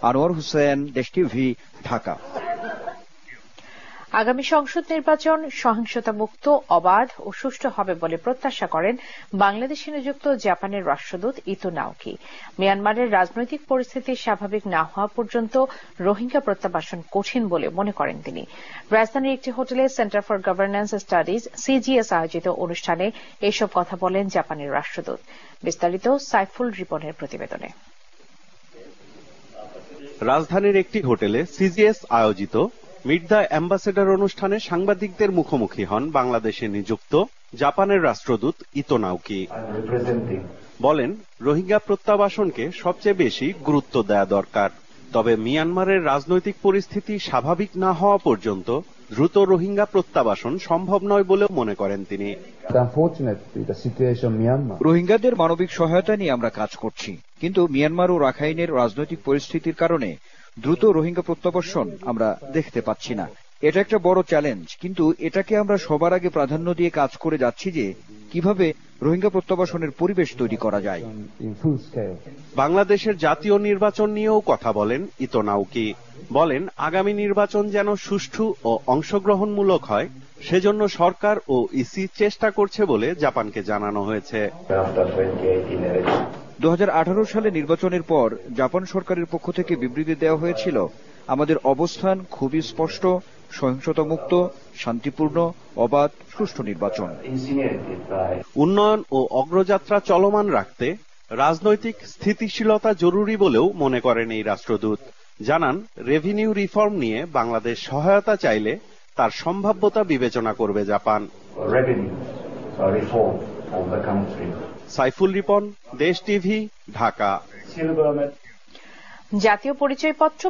আনোয়ার হোসেন, দেশ টিভি, ঢাকা। আগামী সংসদ নির্বাচন সহিংসতা মুক্ত, অবাধ ও সুষ্ঠু হবে বলে প্রত্যাশা করেন বাংলাদেশে নিযুক্ত জাপানের রাষ্ট্রদূত ইতো নাওকি। মিয়ানমারের রাজনৈতিক পরিস্থিতি স্বাভাবিক না হওয়া পর্যন্ত রোহিঙ্গা প্রত্যাবাসন কঠিন বলে মনে করেন তিনি। রাজধানীর একটি হোটেলে centre for governance studies CGS আয়োজিত অনুষ্ঠানে এসব কথা বলেন জাপানের রাষ্ট্রদূত। বিস্তারিত সাইফুল রিপনের প্রতিবেদনে। রাজধানীর একটি হোটেলে সিজিএস আয়োজিত মিট দ্য অ্যাম্বাসেডর অনুষ্ঠানে সাংবাদিকদের মুখোমুখি হন বাংলাদেশে নিযুক্ত জাপানের রাষ্ট্রদূত ইতো নাওকি। বলেন, রোহিঙ্গা প্রত্যাবাসনকে সবচেয়ে বেশি গুরুত্ব দেয়া দরকার, তবে মিয়ানমারের রাজনৈতিক পরিস্থিতি স্বাভাবিক না হওয়া পর্যন্ত দ্রুত রোহিঙ্গা প্রত্যাবাসন সম্ভব নয় বলেও মনে করেন তিনি। রোহিঙ্গাদের মানবিক সহায়তা নিয়ে আমরা কাজ করছি, কিন্তু মিয়ানমার ও রাখাইনের রাজনৈতিক পরিস্থিতির কারণে দ্রুত রোহিঙ্গা প্রত্যাবাসন আমরা দেখতে পাচ্ছি না। এটা একটা বড় চ্যালেঞ্জ, কিন্তু এটাকে আমরা সবার আগে প্রাধান্য দিয়ে কাজ করে যাচ্ছি যে কিভাবে রোহিঙ্গা প্রত্যাবাসনের পরিবেশ তৈরি করা যায়। বাংলাদেশের জাতীয় নির্বাচন নিয়েও কথা বলেন ইতো নাওকি। বলেন, আগামী নির্বাচন যেন সুষ্ঠু ও অংশগ্রহণমূলক হয়, সেজন্য সরকার ও ইসি চেষ্টা করছে বলে জাপানকে জানানো হয়েছে। 2018 সালে নির্বাচনের পর জাপান সরকারের পক্ষ থেকে বিবৃতি দেওয়া হয়েছিল, আমাদের অবস্থান খুবই স্পষ্ট, সহিংসতা মুক্ত, শান্তিপূর্ণ, অবাধ, সুষ্ঠু নির্বাচন। উন্নয়ন ও অগ্রযাত্রা চলমান রাখতে রাজনৈতিক স্থিতিশীলতা জরুরি বলেও মনে করেন এই রাষ্ট্রদূত। জানান, রেভিনিউ রিফর্ম নিয়ে বাংলাদেশ সহায়তা চাইলে তার সম্ভাব্যতা বিবেচনা করবে জাপান। সাইফুল রিপন, দেশ টিভি, ঢাকা। জাতীয় পরিচয়পত্র